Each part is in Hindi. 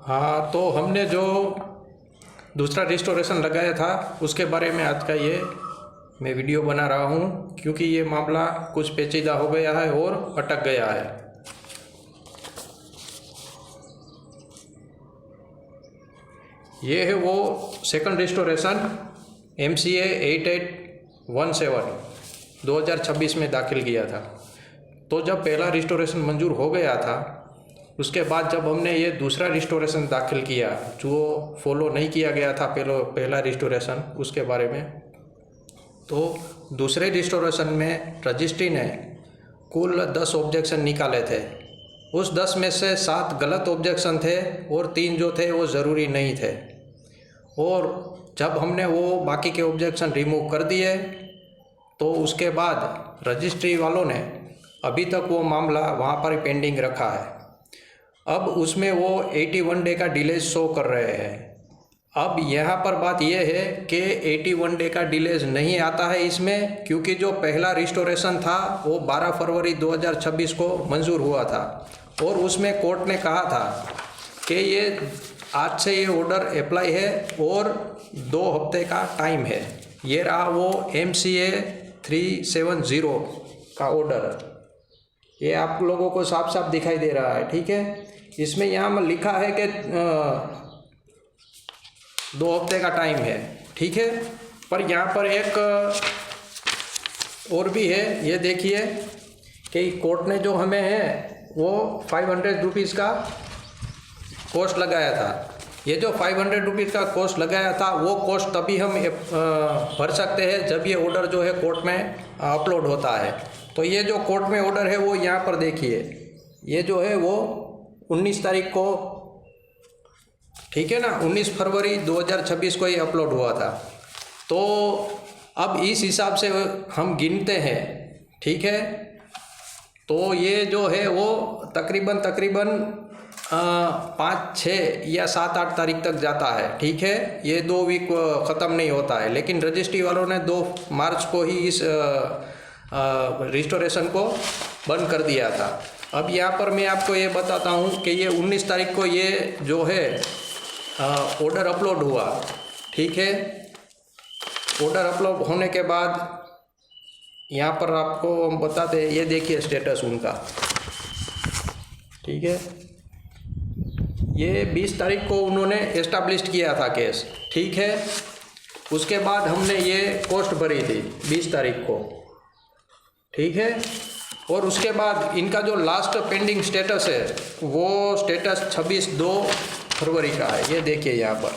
हाँ, तो हमने जो दूसरा रिस्टोरेशन लगाया था उसके बारे में आज का ये मैं वीडियो बना रहा हूँ, क्योंकि ये मामला कुछ पेचीदा हो गया है और अटक गया है। ये है वो सेकंड रिस्टोरेशन MCA 8817 2026 में दाखिल किया था। तो जब पहला रिस्टोरेशन मंजूर हो गया था, उसके बाद जब हमने ये दूसरा रिस्टोरेशन दाखिल किया जो फॉलो नहीं किया गया था पहला रिस्टोरेशन, उसके बारे में, तो दूसरे रिस्टोरेशन में रजिस्ट्री ने कुल 10 ऑब्जेक्शन निकाले थे। उस 10 में से 7 गलत ऑब्जेक्शन थे और 3 जो थे वो ज़रूरी नहीं थे। और जब हमने वो बाकी के ऑब्जेक्शन रिमूव कर दिए तो उसके बाद रजिस्ट्री वालों ने अभी तक वो मामला वहाँ पर पेंडिंग रखा है। अब उसमें वो 81 डे का डिले शो कर रहे हैं। अब यहाँ पर बात यह है कि 81 डे का डिलेज नहीं आता है इसमें, क्योंकि जो पहला रिस्टोरेशन था वो 12 फरवरी 2026 को मंजूर हुआ था और उसमें कोर्ट ने कहा था कि ये आज से ये ऑर्डर अप्लाई है और 2 हफ्ते का टाइम है। ये रहा वो MCA 370 का ऑर्डर, ये आप लोगों को साफ साफ दिखाई दे रहा है, ठीक है। इसमें यहाँ लिखा है कि 2 हफ्ते का टाइम है, ठीक है। पर यहाँ पर एक और भी है, ये देखिए कि कोर्ट ने जो हमें है वो 500 रुपीज़ का कॉस्ट लगाया था। ये जो 500 रुपीज़ का कॉस्ट लगाया था वो कॉस्ट तभी हम भर सकते हैं जब ये ऑर्डर जो है कोर्ट में अपलोड होता है। तो ये जो कोर्ट में ऑर्डर है वो यहाँ पर देखिए, ये जो है वो 19 तारीख को, ठीक है ना, 19 फरवरी 2026 को ये अपलोड हुआ था। तो अब इस हिसाब से हम गिनते हैं, ठीक है। तो ये जो है वो तकरीबन 5, 6 या 7, 8 तारीख तक जाता है, ठीक है। ये 2 वीक ख़त्म नहीं होता है, लेकिन रजिस्ट्री वालों ने 2 मार्च को ही इस रिस्टोरेशन को बंद कर दिया था। अब यहाँ पर मैं आपको ये बताता हूँ कि ये 19 तारीख को ये जो है ऑर्डर अपलोड हुआ, ठीक है। ऑर्डर अपलोड होने के बाद यहाँ पर आपको हम बताते हैं, ये देखिए स्टेटस उनका, ठीक है। ये 20 तारीख को उन्होंने एस्टैब्लिश किया था केस, ठीक है। उसके बाद हमने ये कॉस्ट भरी थी 20 तारीख को, ठीक है। और उसके बाद इनका जो लास्ट पेंडिंग स्टेटस है वो स्टेटस 26/2 फरवरी का है, ये देखिए यहाँ पर,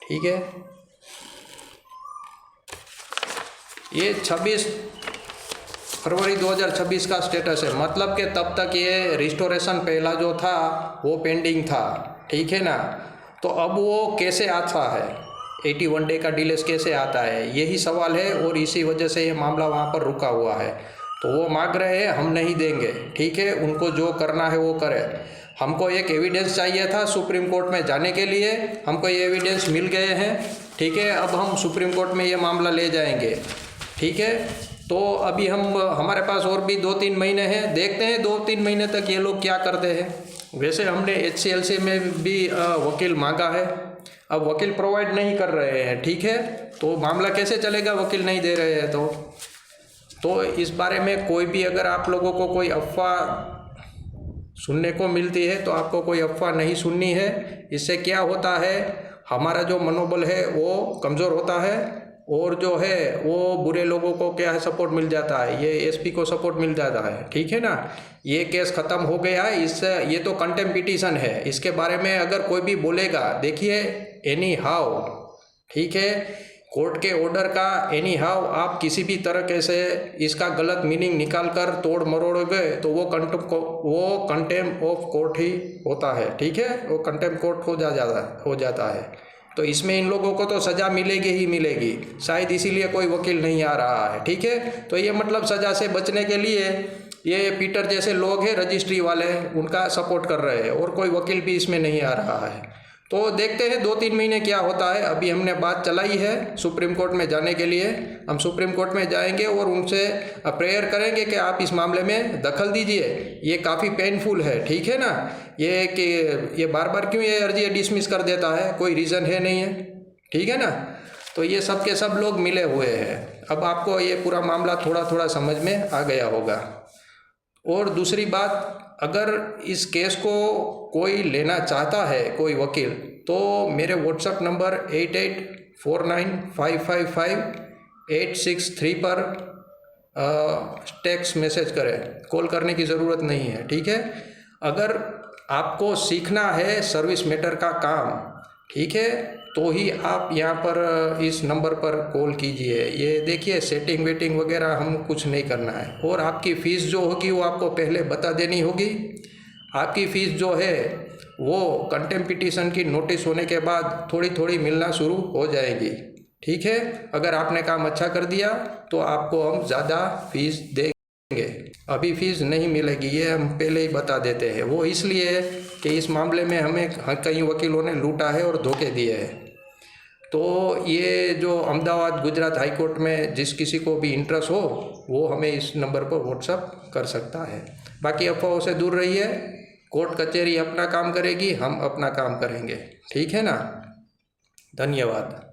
ठीक है। ये 26 फरवरी 2026 का स्टेटस है, मतलब कि तब तक ये रिस्टोरेशन पहला जो था वो पेंडिंग था, ठीक है ना। तो अब वो कैसे आता है, 81 डे का डिलेस कैसे आता है, यही सवाल है और इसी वजह से ये मामला वहाँ पर रुका हुआ है। तो वो मांग रहे हैं, हम नहीं देंगे, ठीक है। उनको जो करना है वो करे। हमको एक एविडेंस चाहिए था सुप्रीम कोर्ट में जाने के लिए, हमको ये एविडेंस मिल गए हैं, ठीक है। अब हम सुप्रीम कोर्ट में ये मामला ले जाएंगे, ठीक है। तो अभी हमारे पास और भी 2-3 महीने हैं, देखते हैं 2-3 महीने तक ये लोग क्या करते हैं। वैसे हमने HCLC में भी वकील मांगा है, अब वकील प्रोवाइड नहीं कर रहे हैं, ठीक है। तो मामला कैसे चलेगा, वकील नहीं दे रहे हैं। तो इस बारे में कोई भी अगर आप लोगों को कोई अफवाह सुनने को मिलती है तो आपको कोई अफवाह नहीं सुननी है। इससे क्या होता है, हमारा जो मनोबल है वो कमज़ोर होता है और जो है वो बुरे लोगों को क्या है सपोर्ट मिल जाता है, ये SP को सपोर्ट मिल जाता है, ठीक है ना। ये केस ख़त्म हो गया है, इससे ये तो कंटेम्प्ट पिटीशन है, इसके बारे में अगर कोई भी बोलेगा, देखिए एनी हाउ, ठीक है, कोर्ट के ऑर्डर का एनी हाउ आप किसी भी तरीके से इसका गलत मीनिंग निकाल कर तोड़ मरोड़ोगे तो वो कंटेम्प्ट ऑफ कोर्ट ही होता है, ठीक है। वो कंटेम्प्ट कोर्ट हो जाता है। तो इसमें इन लोगों को तो सज़ा मिलेगी ही मिलेगी, शायद इसीलिए कोई वकील नहीं आ रहा है, ठीक है। तो ये मतलब सज़ा से बचने के लिए ये पीटर जैसे लोग हैं रजिस्ट्री वाले, उनका सपोर्ट कर रहे हैं और कोई वकील भी इसमें नहीं आ रहा है। तो देखते हैं 2-3 महीने क्या होता है। अभी हमने बात चलाई है सुप्रीम कोर्ट में जाने के लिए। हम सुप्रीम कोर्ट में जाएंगे और उनसे प्रेयर करेंगे कि आप इस मामले में दखल दीजिए। ये काफ़ी पेनफुल है, ठीक है ना। ये कि ये बार बार क्यों ये अर्जी डिसमिस कर देता है, कोई रीज़न है नहीं है, ठीक है ना। तो ये सब के सब लोग मिले हुए हैं। अब आपको ये पूरा मामला थोड़ा थोड़ा समझ में आ गया होगा। और दूसरी बात, अगर इस केस को कोई लेना चाहता है, कोई वकील, तो मेरे व्हाट्सएप नंबर 8849555863 पर टेक्स्ट मैसेज करें। कॉल करने की ज़रूरत नहीं है, ठीक है। अगर आपको सीखना है सर्विस मैटर का काम, ठीक है, तो ही आप यहाँ पर इस नंबर पर कॉल कीजिए। ये देखिए सेटिंग वेटिंग वगैरह हम कुछ नहीं करना है। और आपकी फ़ीस जो होगी वो आपको पहले बता देनी होगी। आपकी फ़ीस जो है वो कंटेम्प्ट पिटीशन की नोटिस होने के बाद थोड़ी थोड़ी मिलना शुरू हो जाएगी, ठीक है। अगर आपने काम अच्छा कर दिया तो आपको हम ज़्यादा फीस देंगे। अभी फ़ीस नहीं मिलेगी, ये हम पहले ही बता देते हैं। वो इसलिए कि इस मामले में हमें कई वकीलों ने लूटा है और धोखे दिए हैं। तो ये जो अहमदाबाद गुजरात हाई कोर्ट में जिस किसी को भी इंटरेस्ट हो वो हमें इस नंबर पर व्हाट्सअप कर सकता है। बाकी अफवाहों से दूर रहिए। कोर्ट कचहरी अपना काम करेगी, हम अपना काम करेंगे, ठीक है ना। धन्यवाद।